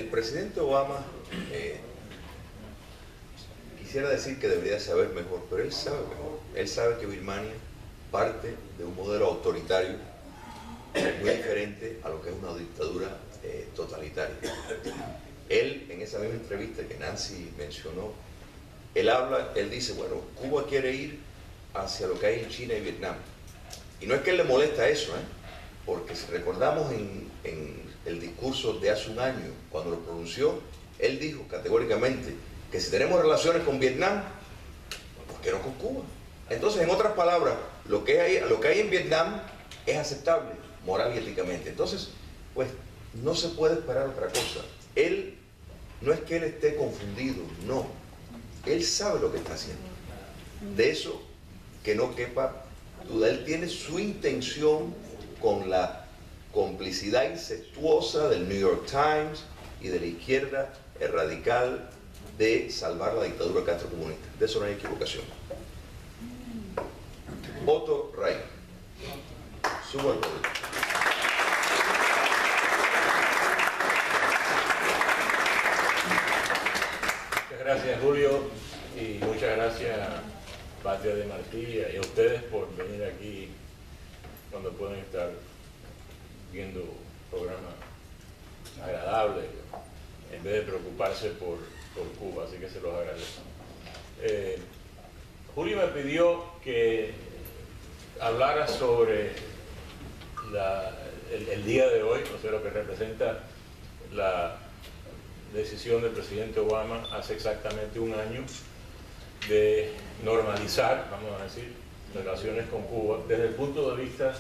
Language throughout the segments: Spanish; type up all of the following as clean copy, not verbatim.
El presidente Obama quisiera decir que debería saber mejor, pero él sabe mejor. Él sabe que Birmania parte de un modelo autoritario muy diferente a lo que es una dictadura totalitaria. Él, en esa misma entrevista que Nancy mencionó, él dice, bueno, Cuba quiere ir hacia lo que hay en China y Vietnam. Y no es que él le molesta eso, porque si recordamos en el discurso de hace un año, cuando lo pronunció, él dijo categóricamente que si tenemos relaciones con Vietnam, ¿por qué no con Cuba? Entonces, en otras palabras, lo que hay en Vietnam es aceptable moral y éticamente. Entonces, pues, no se puede esperar otra cosa. Él, no es que él esté confundido, no. Él sabe lo que está haciendo. De eso, que no quepa duda. Él tiene su intención con la complicidad incestuosa del New York Times y de la izquierda radical de salvar la dictadura castrocomunista. De eso no hay equivocación. Otto Ray. Subo al poder. Muchas gracias, Julio, y muchas gracias a Patria de Martí y a ustedes por venir aquí cuando pueden estar viendo un programa agradable en vez de preocuparse por Cuba, así que se los agradezco. Julio me pidió que hablara sobre el día de hoy, o sea, lo que representa la decisión del presidente Obama hace exactamente un año de normalizar, vamos a decir, relaciones con Cuba desde el punto de vista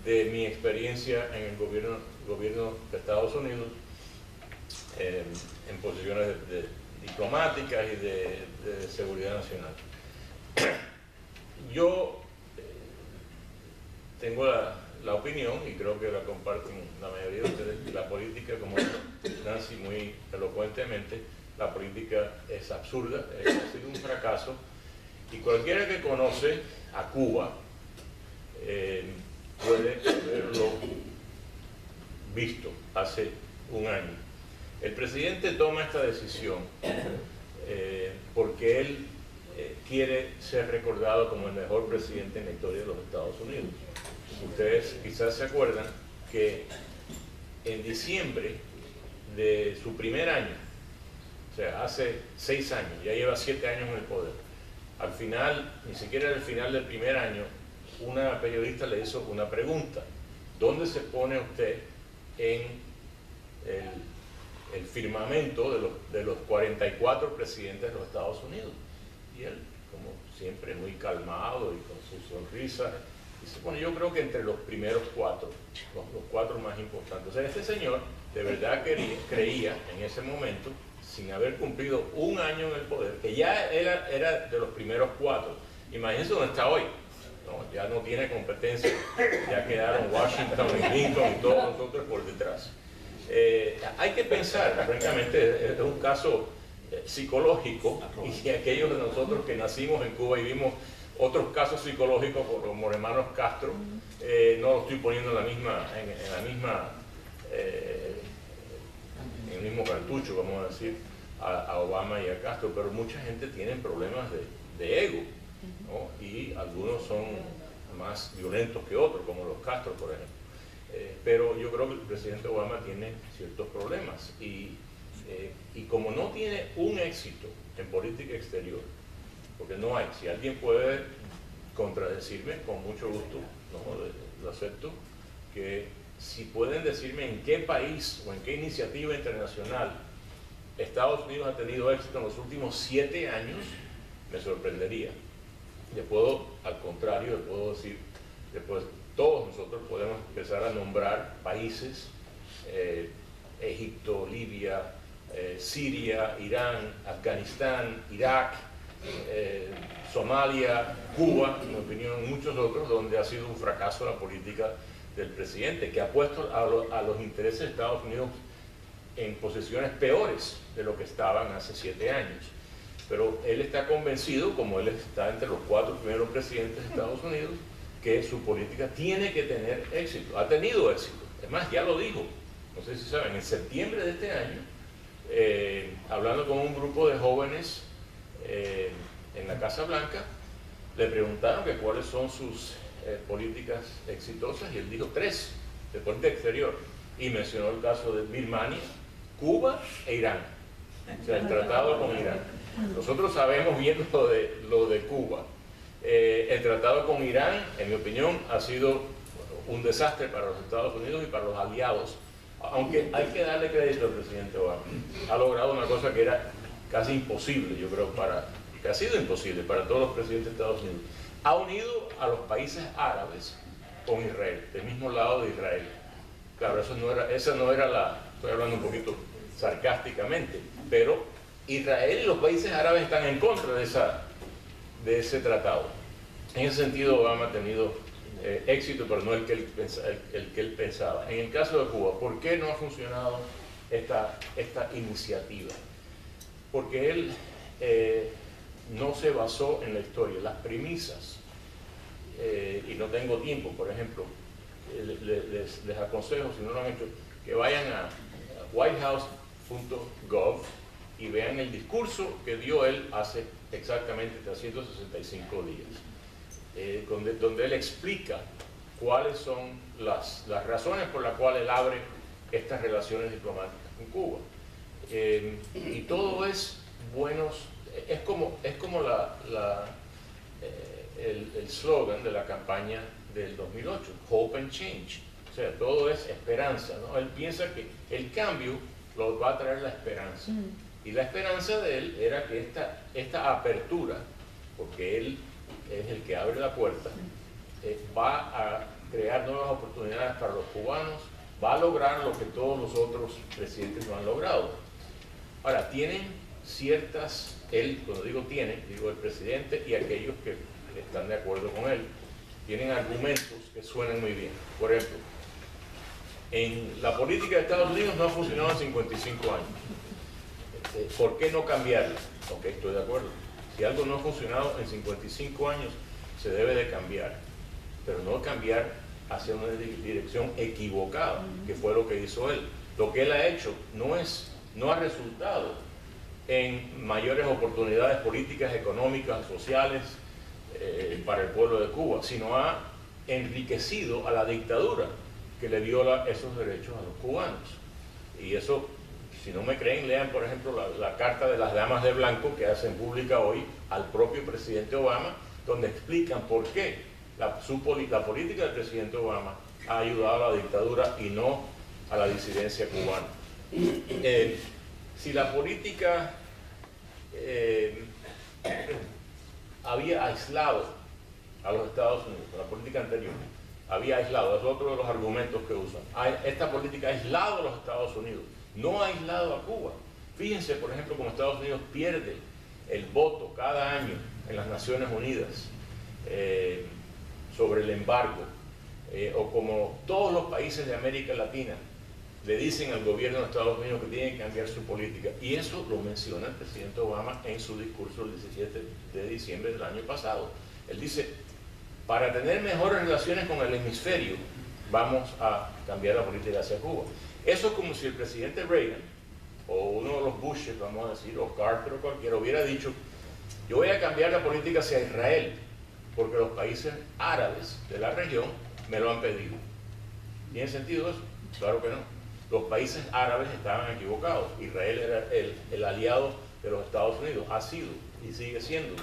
de mi experiencia en el gobierno de Estados Unidos, en posiciones diplomáticas y de seguridad nacional. Yo tengo la opinión, y creo que la comparten la mayoría de ustedes, que la política, como Nancy muy elocuentemente, la política es absurda, ha sido un fracaso, y cualquiera que conoce a Cuba puede haberlo visto hace un año. El presidente toma esta decisión porque él quiere ser recordado como el mejor presidente en la historia de los Estados Unidos. Ustedes quizás se acuerdan que en diciembre de su primer año, o sea, hace 6 años, ya lleva 7 años en el poder, al final, ni siquiera al final del primer año, una periodista le hizo una pregunta: ¿dónde se pone usted en el firmamento de los 44 presidentes de los Estados Unidos? Y él, como siempre, muy calmado y con su sonrisa, dice, bueno, yo creo que entre los primeros 4, los 4 más importantes. O sea, este señor de verdad creía en ese momento, sin haber cumplido un año en el poder, que ya era de los primeros 4. Imagínense dónde está hoy. No, ya no tiene competencia, ya quedaron Washington y Lincoln y todos nosotros por detrás. Hay que pensar, francamente, es un caso psicológico, y aquellos de nosotros que nacimos en Cuba y vimos otros casos psicológicos como hermanos Castro, no lo estoy poniendo en el mismo cartucho, vamos a decir, a Obama y a Castro, pero mucha gente tiene problemas de ego, ¿no? Y algunos son más violentos que otros, como los Castro, por ejemplo. Pero yo creo que el presidente Obama tiene ciertos problemas, y como no tiene un éxito en política exterior, porque no hay, si alguien puede contradecirme, con mucho gusto, ¿no? Lo acepto, que si pueden decirme en qué país o en qué iniciativa internacional Estados Unidos ha tenido éxito en los últimos 7 años, me sorprendería. Al contrario, le puedo decir, después todos nosotros podemos empezar a nombrar países, Egipto, Libia, Siria, Irán, Afganistán, Irak, Somalia, Cuba, en mi opinión, muchos otros, donde ha sido un fracaso la política del presidente, que ha puesto a los intereses de Estados Unidos en posiciones peores de lo que estaban hace 7 años. Pero él está convencido, como él está entre los 4 primeros presidentes de Estados Unidos, que su política tiene que tener éxito. Ha tenido éxito. Es más, ya lo dijo. No sé si saben, en septiembre de este año, hablando con un grupo de jóvenes en la Casa Blanca, le preguntaron que cuáles son sus políticas exitosas y él dijo 3 de política exterior y mencionó el caso de Birmania, Cuba e Irán, o sea, el tratado con Irán. Nosotros sabemos bien lo de Cuba. El tratado con Irán, en mi opinión, ha sido un desastre para los Estados Unidos y para los aliados, aunque hay que darle crédito al presidente Obama. Ha logrado una cosa que era casi imposible, yo creo, que ha sido imposible para todos los presidentes de Estados Unidos. Ha unido a los países árabes con Israel, del mismo lado de Israel. Claro, esa no era estoy hablando un poquito sarcásticamente, pero Israel y los países árabes están en contra de ese tratado. En ese sentido, Obama ha tenido éxito, pero no el que él pensaba. En el caso de Cuba, ¿por qué no ha funcionado esta iniciativa? Porque él no se basó en la historia, las premisas, y no tengo tiempo, por ejemplo, les aconsejo, si no lo han hecho, que vayan a whitehouse.gov y vean el discurso que dio él hace exactamente 365 días, donde él explica cuáles son las razones por las cuales él abre estas relaciones diplomáticas con Cuba. Y todo es es como el slogan de la campaña del 2008, Hope and Change. O sea, todo es esperanza, ¿no? Él piensa que el cambio lo va a traer la esperanza. Y la esperanza de él era que esta apertura, porque él es el que abre la puerta, va a crear nuevas oportunidades para los cubanos, va a lograr lo que todos los otros presidentes no han logrado. Ahora, tienen ciertas, cuando digo tiene, digo el presidente y aquellos que están de acuerdo con él, tienen argumentos que suenan muy bien. Por ejemplo, en la política de Estados Unidos no ha funcionado en 55 años. ¿Por qué no cambiarla? Ok, estoy de acuerdo. Si algo no ha funcionado en 55 años, se debe de cambiar. Pero no cambiar hacia una dirección equivocada, que fue lo que hizo él. Lo que él ha hecho no ha resultado en mayores oportunidades políticas, económicas, sociales para el pueblo de Cuba, sino ha enriquecido a la dictadura que le viola esos derechos a los cubanos. Y eso, si no me creen, lean por ejemplo la carta de las damas de blanco que hacen pública hoy al propio presidente Obama, donde explican por qué la política del presidente Obama ha ayudado a la dictadura y no a la disidencia cubana. Si la política había aislado a los Estados Unidos, la política anterior había aislado, es otro de los argumentos que usan. Esta política ha aislado a los Estados Unidos, no ha aislado a Cuba. Fíjense, por ejemplo, cómo Estados Unidos pierde el voto cada año en las Naciones Unidas sobre el embargo, o como todos los países de América Latina le dicen al gobierno de Estados Unidos que tienen que cambiar su política. Y eso lo menciona el presidente Obama en su discurso el 17 de diciembre del año pasado. Él dice, para tener mejores relaciones con el hemisferio, vamos a cambiar la política hacia Cuba. Eso es como si el presidente Reagan, o uno de los Bushes, vamos a decir, o Carter o cualquiera, hubiera dicho, yo voy a cambiar la política hacia Israel, porque los países árabes de la región me lo han pedido. ¿Tiene sentido eso? Claro que no. Los países árabes estaban equivocados. Israel era el aliado de los Estados Unidos, ha sido y sigue siendo.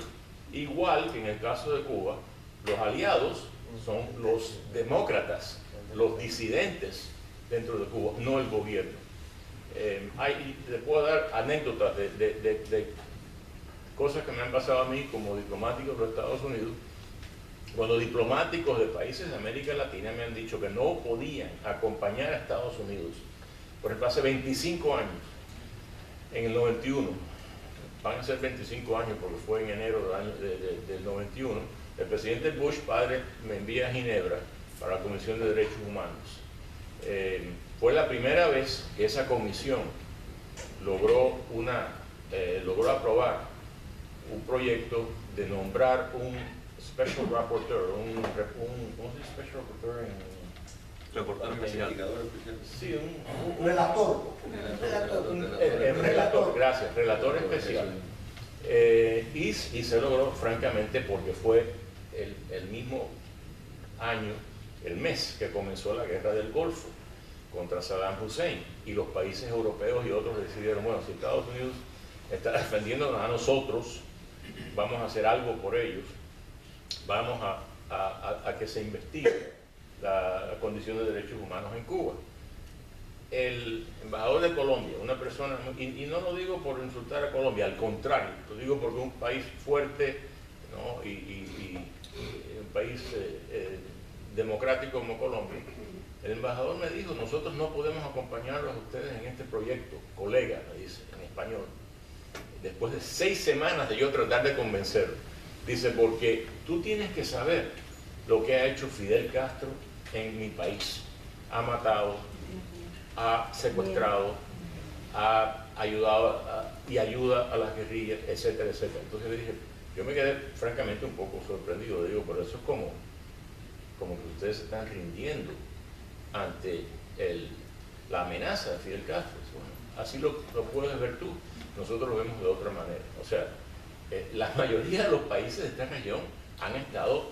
Igual que en el caso de Cuba, los aliados son los demócratas, los disidentes dentro de Cuba, no el gobierno. Les puedo dar anécdotas de cosas que me han pasado a mí como diplomático de los Estados Unidos, cuando diplomáticos de países de América Latina me han dicho que no podían acompañar a Estados Unidos. Por ejemplo, hace 25 años, en el 91, van a ser 25 años porque fue en enero del 91, el presidente Bush padre me envía a Ginebra para la Comisión de Derechos Humanos. Fue la primera vez que esa comisión logró aprobar un proyecto de nombrar un Special Rapporteur, ¿cómo se dice Special Rapporteur en...? Reportero especial. Sí, Relator. El Gracias, relator especial. Y se logró, francamente, porque fue el mismo año, el mes que comenzó la guerra del Golfo contra Saddam Hussein, y los países europeos y otros decidieron, bueno, si Estados Unidos está defendiéndonos a nosotros, vamos a hacer algo por ellos, vamos a que se investigue la condición de derechos humanos en Cuba. El embajador de Colombia, una persona, y no lo digo por insultar a Colombia, al contrario, lo digo porque es un país fuerte, ¿no? y un país democrático como Colombia. El embajador me dijo, nosotros no podemos acompañarlos a ustedes en este proyecto, colega, me dice en español, después de 6 semanas de yo tratar de convencerlo. Dice, porque tú tienes que saber lo que ha hecho Fidel Castro en mi país. Ha matado, ha secuestrado, ha ayudado y ayuda a las guerrillas, etcétera, etcétera. Entonces le dije, yo me quedé francamente un poco sorprendido. Le digo, pero eso es como que ustedes se están rindiendo ante la amenaza de Fidel Castro. Bueno, así lo puedes ver tú, nosotros lo vemos de otra manera. O sea, la mayoría de los países de esta región han estado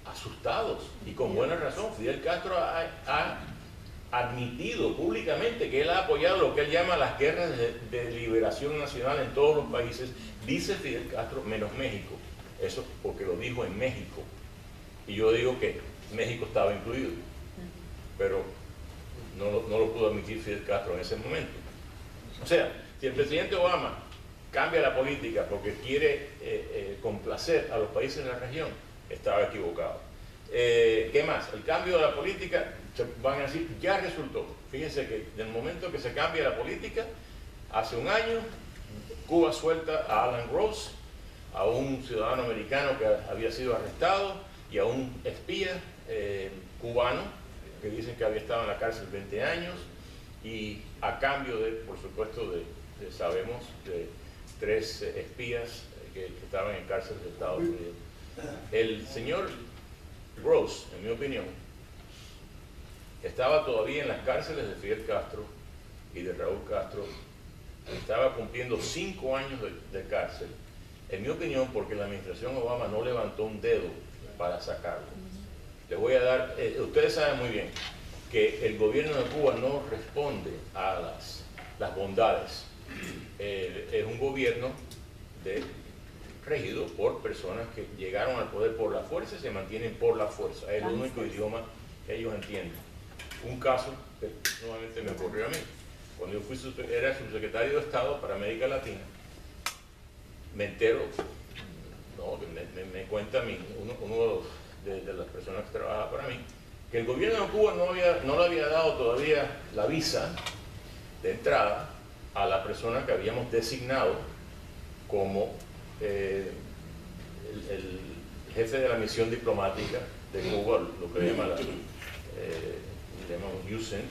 asustados, y con buena razón. Fidel Castro ha admitido públicamente que él ha apoyado lo que él llama las guerras de liberación nacional en todos los países, dice Fidel Castro, menos México. Eso porque lo dijo en México, y yo digo que México estaba incluido, pero no lo pudo admitir Fidel Castro en ese momento. O sea, si el presidente Obama cambia la política porque quiere complacer a los países de la región, estaba equivocado. ¿Qué más? El cambio de la política, van a decir, ya resultó. Fíjense que del momento que se cambia la política, hace un año, Cuba suelta a Alan Gross, a un ciudadano americano que había sido arrestado, y a un espía cubano, que dicen que había estado en la cárcel 20 años, y a cambio de, por supuesto, sabemos, de 3 espías que estaban en cárcel de Estados Unidos. El señor Gross, en mi opinión, estaba todavía en las cárceles de Fidel Castro y de Raúl Castro, estaba cumpliendo 5 años de cárcel, en mi opinión, porque la administración Obama no levantó un dedo para sacarlo. Les voy a dar, ustedes saben muy bien que el gobierno de Cuba no responde a las bondades. Es un gobierno regido por personas que llegaron al poder por la fuerza y se mantienen por la fuerza. Es el único idioma que ellos entienden. Un caso que nuevamente me ocurrió a mí. Cuando yo era subsecretario de Estado para América Latina, me entero, me cuenta uno de las personas que trabajaba para mí, que el gobierno de Cuba no le había dado todavía la visa de entrada a la persona que habíamos designado como el jefe de la misión diplomática de Cuba, lo que llaman USENT,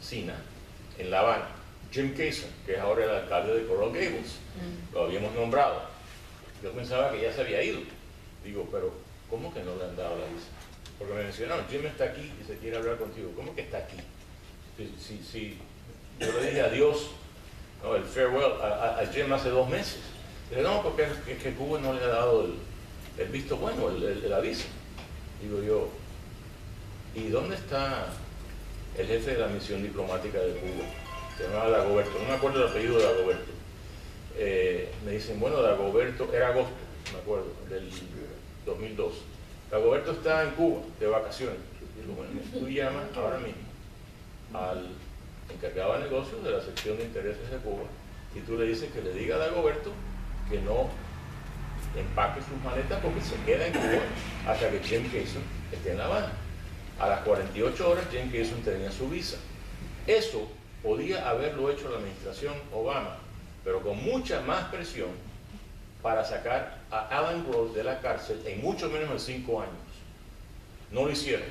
SINA, en La Habana. Jim Kaysen, que es ahora el alcalde de Coral Gables, lo habíamos nombrado. Yo pensaba que ya se había ido. Digo, pero ¿cómo que no le han dado la visa? Porque me mencionaron, Jim está aquí y se quiere hablar contigo. ¿Cómo que está aquí? Si yo le dije adiós, ¿no? El farewell a Jim hace 2 meses. Dice, no, porque es que Cuba no le ha dado el visto bueno, el aviso. Digo yo, ¿y dónde está el jefe de la misión diplomática de Cuba? Se llamaba Dagoberto, no me acuerdo el apellido de Dagoberto. Me dicen, bueno, Dagoberto, era agosto, me acuerdo, del 2002. Dagoberto está en Cuba, de vacaciones. Digo, bueno, tú llamas ahora mismo al encargado de negocios de la sección de intereses de Cuba y tú le dices que le diga a Dagoberto que no empaque sus maletas porque se queda en Cuba hasta que Jim Kaysen esté en La Habana. A las 48 horas Jim Kaysen tenía su visa. Eso podía haberlo hecho la administración Obama, pero con mucha más presión para sacar a Alan Gross de la cárcel en mucho menos de 5 años. No lo hicieron.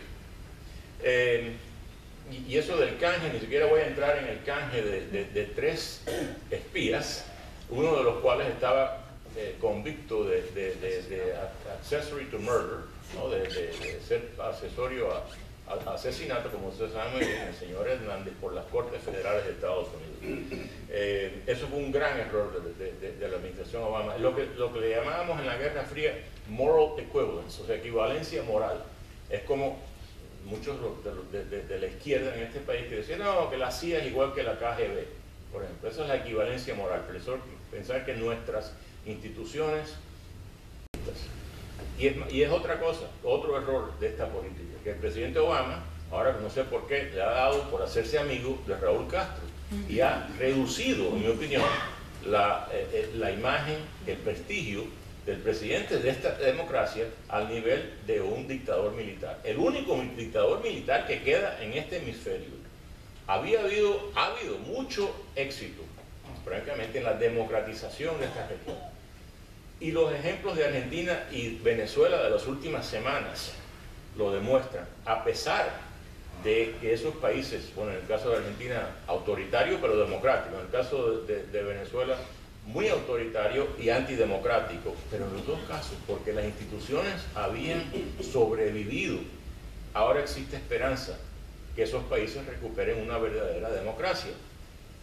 Y eso del canje, ni siquiera voy a entrar en el canje de 3 espías, uno de los cuales estaba convicto de accessory to murder, ¿no? de ser accesorio a asesinato, como ustedes saben muy bien, el señor Hernández, por las Cortes Federales de Estados Unidos. Eso fue un gran error de la administración Obama. Lo que le llamábamos en la Guerra Fría moral equivalence, o sea, equivalencia moral. Es como muchos de la izquierda en este país que decían, no, que la CIA es igual que la KGB, por ejemplo. Esa es la equivalencia moral. Pensar que nuestras instituciones... Y es otra cosa, otro error de esta política, que el presidente Obama, ahora no sé por qué, le ha dado por hacerse amigo de Raúl Castro y ha reducido, en mi opinión, la imagen, el prestigio del presidente de esta democracia al nivel de un dictador militar. El único dictador militar que queda en este hemisferio. Ha habido mucho éxito, francamente, en la democratización de esta región. Y los ejemplos de Argentina y Venezuela de las últimas semanas lo demuestran, a pesar de que esos países, bueno, en el caso de Argentina, autoritario pero democrático, en el caso de Venezuela, muy autoritario y antidemocrático, pero en los dos casos, porque las instituciones habían sobrevivido, ahora existe esperanza que esos países recuperen una verdadera democracia.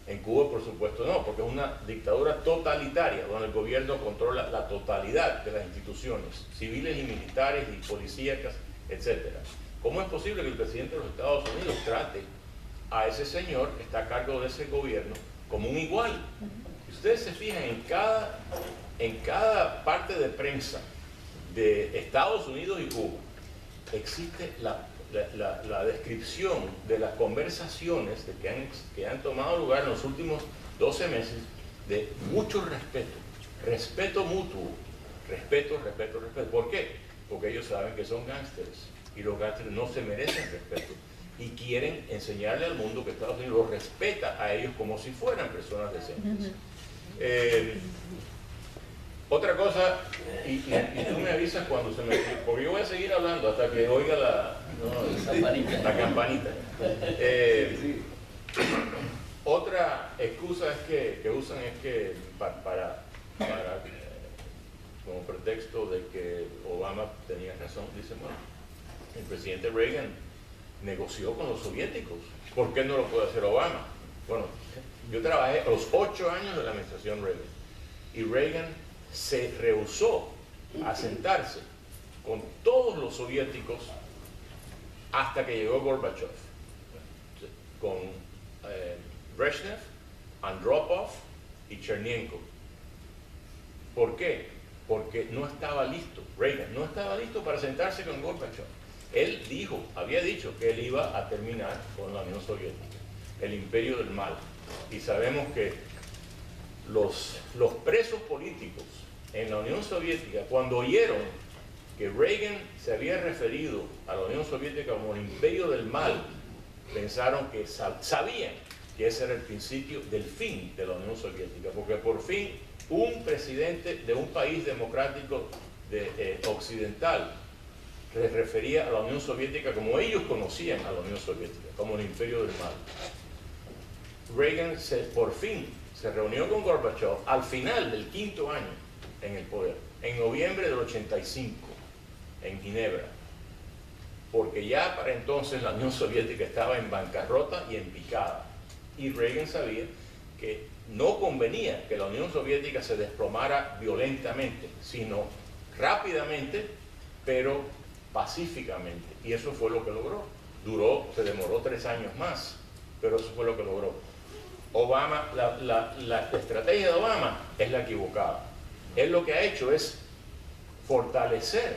En Cuba, por supuesto, no, porque es una dictadura totalitaria, donde el gobierno controla la totalidad de las instituciones, civiles y militares y policíacas, etc. ¿Cómo es posible que el presidente de los Estados Unidos trate a ese señor que está a cargo de ese gobierno como un igual? Si ustedes se fijan, en cada parte de prensa de Estados Unidos y Cuba, existe la descripción de las conversaciones que han tomado lugar en los últimos 12 meses de mucho respeto mutuo, respeto. ¿Por qué? Porque ellos saben que son gángsters y los gángsters no se merecen respeto y quieren enseñarle al mundo que Estados Unidos los respeta a ellos como si fueran personas decentes. Otra cosa, y tú me avisas cuando se me... porque yo voy a seguir hablando hasta que oiga la campanita. Otra excusa que usan es que como pretexto de que Obama tenía razón, dicen, bueno, el presidente Reagan negoció con los soviéticos, ¿por qué no lo puede hacer Obama? Bueno, yo trabajé los 8 años de la administración Reagan y Reagan se rehusó a sentarse con todos los soviéticos hasta que llegó Gorbachev, con Brezhnev, Andropov y Chernenko. ¿Por qué? Porque no estaba listo, Reagan no estaba listo para sentarse con Gorbachev. Él había dicho que él iba a terminar con la Unión Soviética, el imperio del mal. Y sabemos que los presos políticos en la Unión Soviética, cuando oyeron que Reagan se había referido a la Unión Soviética como el imperio del mal, pensaron que sabían que ese era el principio del fin de la Unión Soviética, porque por fin un presidente de un país democrático occidental se refería a la Unión Soviética como ellos conocían a la Unión Soviética, como el imperio del mal. Reagan por fin se reunió con Gorbachev al final del 5º año en el poder, en noviembre del 85, en Ginebra, porque ya para entonces la Unión Soviética estaba en bancarrota y en picada, y Reagan sabía que no convenía que la Unión Soviética se desplomara violentamente, sino rápidamente, pero pacíficamente, y eso fue lo que logró. Se demoró 3 años más, pero eso fue lo que logró. Obama, la estrategia de Obama es la equivocada. Él lo que ha hecho es fortalecer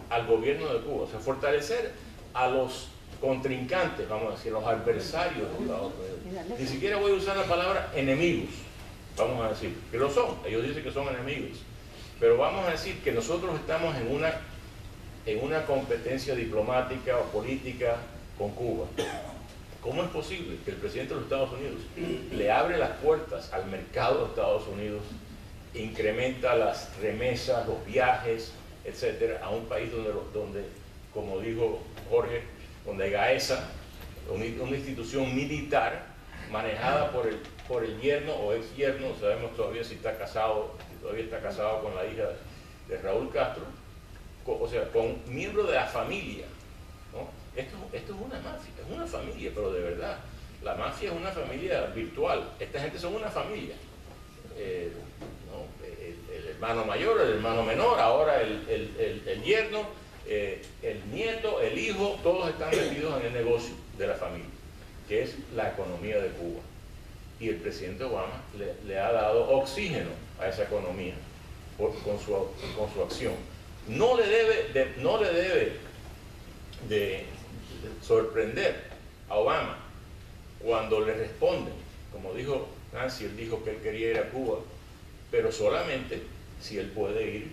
al gobierno de Cuba, o sea, fortalecer a los contrincantes, vamos a decir, los adversarios de Estados Unidos. Ni siquiera voy a usar la palabra enemigos, vamos a decir, que lo son, ellos dicen que son enemigos, pero vamos a decir que nosotros estamos en una competencia diplomática o política con Cuba. ¿Cómo es posible que el presidente de los Estados Unidos le abre las puertas al mercado de Estados Unidos, incrementa las remesas, los viajes, etcétera, a un país donde como dijo Jorge, donde GAESA, una institución militar manejada por el yerno o ex yerno, no sabemos todavía si está casado con la hija de Raúl Castro, o sea, con miembros de la familia, ¿no? Esto es una mafia, es una familia, pero de verdad, la mafia es una familia virtual, esta gente son una familia, el hermano mayor, el hermano menor, ahora el yerno, el nieto, el hijo, todos están metidos en el negocio de la familia, que es la economía de Cuba. Y el presidente Obama le ha dado oxígeno a esa economía con su acción. No le debe de sorprender a Obama cuando le responden, como dijo Nancy, él dijo que él quería ir a Cuba, pero solamente si él puede ir.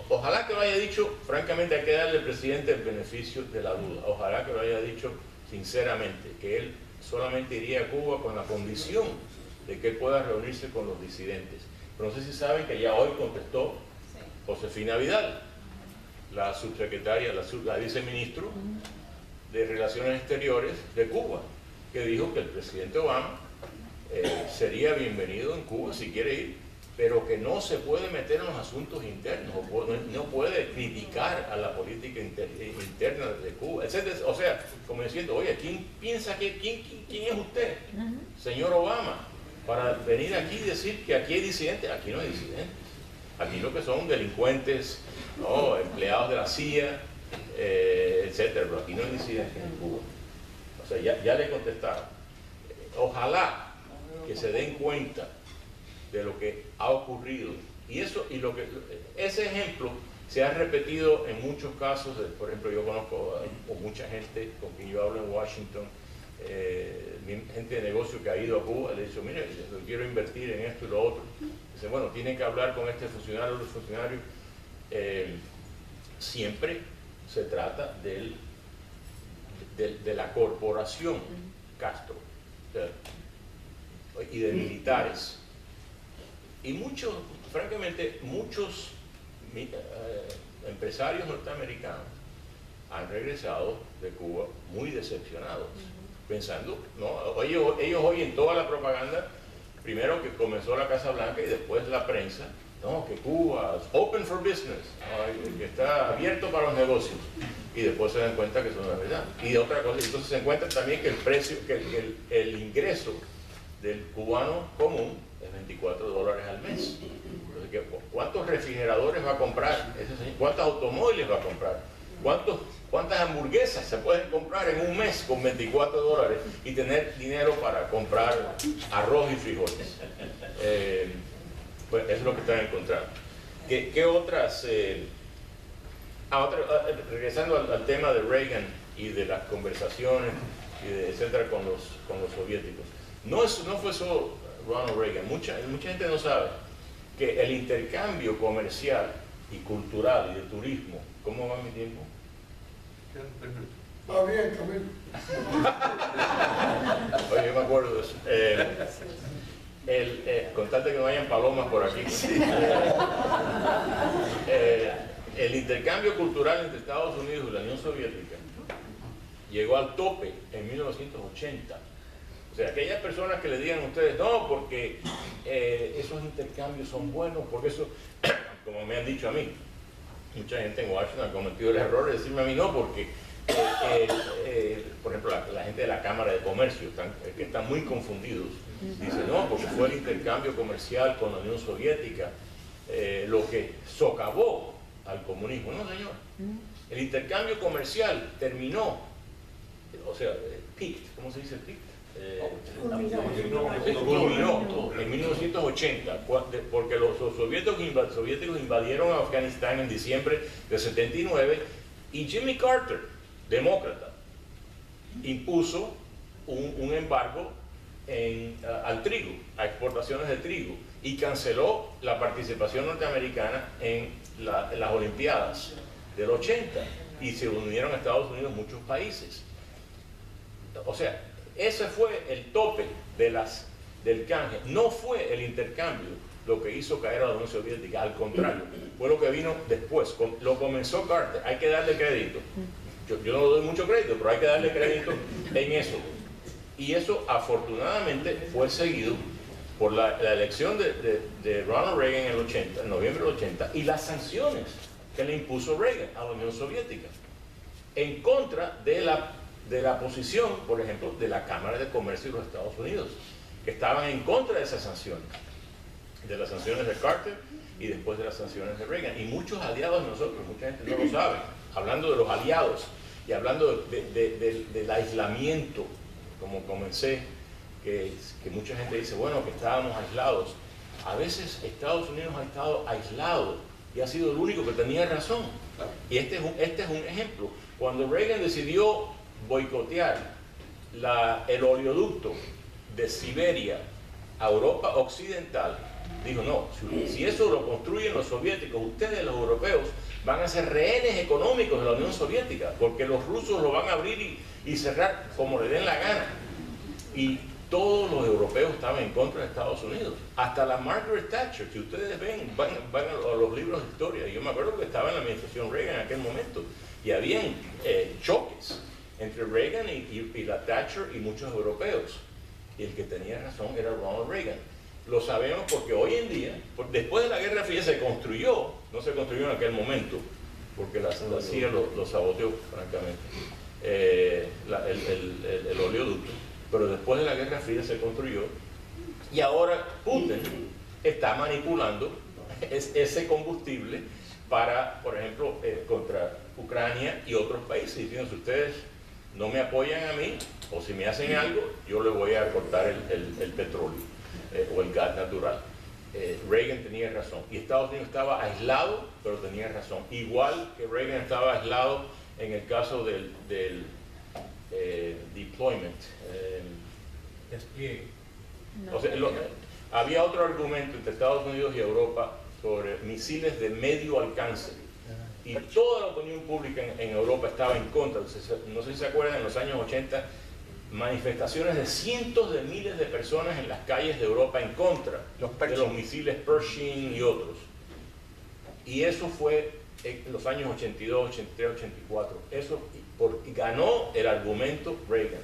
Ojalá que lo haya dicho, francamente hay que darle al presidente el beneficio de la duda, ojalá que lo haya dicho sinceramente, que él solamente iría a Cuba con la condición de que él pueda reunirse con los disidentes. Pero no sé si saben que ya hoy contestó Josefina Vidal, la subsecretaria, la viceministro de Relaciones Exteriores de Cuba, que dijo que el presidente Obama sería bienvenido en Cuba si quiere ir, pero que no se puede meter en los asuntos internos, no puede criticar a la política interna de Cuba, etc. O sea, como diciendo, oye, ¿quién piensa que quién es usted, señor Obama, para venir aquí y decir que aquí hay disidentes? Aquí no hay disidentes, aquí lo que son delincuentes, ¿no? Empleados de la CIA, etcétera, pero aquí no hay disidentes en Cuba. O sea, ya le contestaron. Ojalá que se den cuenta de lo que ha ocurrido. Y ese ejemplo se ha repetido en muchos casos. Por ejemplo, yo conozco a mucha gente con quien yo hablo en Washington, gente de negocio que ha ido a Cuba, le he dicho, mire, yo quiero invertir en esto y lo otro. Dice, bueno, tienen que hablar con este funcionario o los funcionarios. Siempre se trata de la corporación Castro y de militares. Y francamente, muchos empresarios norteamericanos han regresado de Cuba muy decepcionados, pensando, ¿no? Ellos oyen toda la propaganda, primero que comenzó la Casa Blanca y después la prensa, no, que Cuba es open for business, ¿no? Que está abierto para los negocios, y después se dan cuenta que eso no es verdad. Y otra cosa, entonces se encuentran también que el precio, que el ingreso del cubano común es $24 al mes. Entonces, ¿cuántos refrigeradores va a comprar ese señor? ¿Cuántos automóviles va a comprar? ¿Cuántas hamburguesas se pueden comprar en un mes con $24 y tener dinero para comprar arroz y frijoles? Pues eso es lo que están encontrando. ¿Qué otras? Regresando al tema de Reagan y de las conversaciones, etcétera, con los soviéticos. No fue solo Ronald Reagan. Mucha gente no sabe que el intercambio comercial y cultural y de turismo, ¿cómo va mi tiempo? Está bien, Camilo. Oye, yo me acuerdo de eso. Contarte que no hayan palomas por aquí. El intercambio cultural entre Estados Unidos y la Unión Soviética llegó al tope en 1980. O sea, aquellas personas que le digan a ustedes, no, porque esos intercambios son buenos, porque eso, como me han dicho a mí, mucha gente en Washington ha cometido el error de decirme a mí, no, porque, por ejemplo, la gente de la Cámara de Comercio, que están muy confundidos, dicen, no, porque fue el intercambio comercial con la Unión Soviética lo que socavó al comunismo. No, señor. El intercambio comercial terminó, o sea, peaked, ¿cómo se dice peaked? Culminó en 1980, porque los soviéticos invadieron Afganistán en diciembre de 79 y Jimmy Carter, demócrata, impuso un embargo al trigo, a exportaciones de trigo, y canceló la participación norteamericana en las Olimpiadas del 80, y se unieron a Estados Unidos muchos países. O sea, ese fue el tope del canje. No fue el intercambio lo que hizo caer a la Unión Soviética, al contrario, fue lo que vino después. Lo comenzó Carter, hay que darle crédito. Yo no le doy mucho crédito, pero hay que darle crédito en eso. Y eso afortunadamente fue seguido por la elección de Ronald Reagan en noviembre del 80, y las sanciones que le impuso Reagan a la Unión Soviética en contra de la posición, por ejemplo, de la Cámara de Comercio de los Estados Unidos, que estaban en contra de esas sanciones. de las sanciones de Carter y después de las sanciones de Reagan. Y muchos aliados de nosotros, mucha gente no lo sabe, hablando de los aliados y hablando del aislamiento, como comencé, que mucha gente dice, bueno, que estábamos aislados. A veces Estados Unidos ha estado aislado y ha sido el único que tenía razón. Y este es un ejemplo. Cuando Reagan decidió boicotear el oleoducto de Siberia a Europa Occidental, dijo, no, si eso lo construyen los soviéticos, ustedes los europeos van a ser rehenes económicos de la Unión Soviética, porque los rusos lo van a abrir y cerrar como le den la gana. Y todos los europeos estaban en contra de Estados Unidos. Hasta la Margaret Thatcher, si ustedes ven, van a los libros de historia. Yo me acuerdo que estaba en la administración Reagan en aquel momento y habían choques entre Reagan y la Thatcher y muchos europeos. Y el que tenía razón era Ronald Reagan. Lo sabemos porque hoy en día, después de la Guerra Fría se construyó, no se construyó en aquel momento, porque la CIA lo saboteó, francamente, el oleoducto. Pero después de la Guerra Fría se construyó y ahora Putin está manipulando ese combustible para, por ejemplo, contra Ucrania y otros países, diciendo, si ustedes no me apoyan a mí, o si me hacen algo, yo les voy a cortar el petróleo o el gas natural. Reagan tenía razón y Estados Unidos estaba aislado, pero tenía razón. Igual que Reagan estaba aislado en el caso del deployment. Despliegue. O sea, había otro argumento entre Estados Unidos y Europa sobre misiles de medio alcance. Y toda la opinión pública en Europa estaba en contra. No sé si se acuerdan, en los años 80, manifestaciones de cientos de miles de personas en las calles de Europa en contra de los misiles Pershing y otros. Y eso fue en los años 82, 83, 84. Eso ganó el argumento Reagan,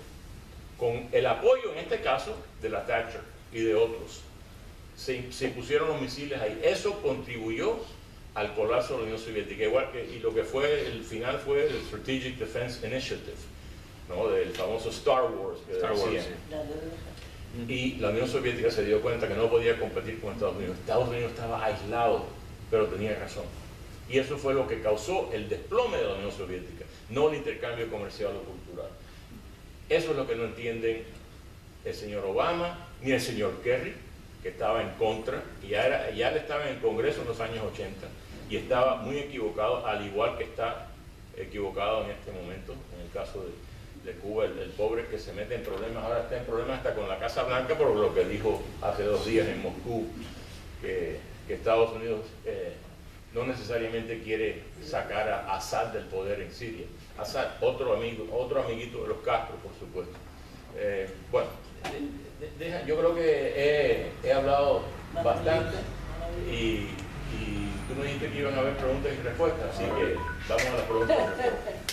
con el apoyo en este caso de la Thatcher y de otros. Se pusieron los misiles ahí. Eso contribuyó al colapso de la Unión Soviética, igual que, y lo que fue el final fue el Strategic Defense Initiative, ¿no? Del famoso Star Wars que decían. Sí. Y la Unión Soviética se dio cuenta que no podía competir con Estados Unidos. Estados Unidos estaba aislado, pero tenía razón. Y eso fue lo que causó el desplome de la Unión Soviética, no el intercambio comercial o cultural. Eso es lo que no entienden el señor Obama ni el señor Kerry, que estaba en contra, y ya él estaba en el Congreso en los años 80 y estaba muy equivocado, al igual que está equivocado en este momento, en el caso de Cuba, el pobre que se mete en problemas, ahora está en problemas hasta con la Casa Blanca por lo que dijo hace 2 días en Moscú, que Estados Unidos no necesariamente quiere sacar a Assad del poder en Siria. Assad, otro amiguito de los Castro, por supuesto. Bueno, yo creo que he hablado bastante y tú me dijiste que iban a haber preguntas y respuestas, así que vamos a las preguntas y respuestas.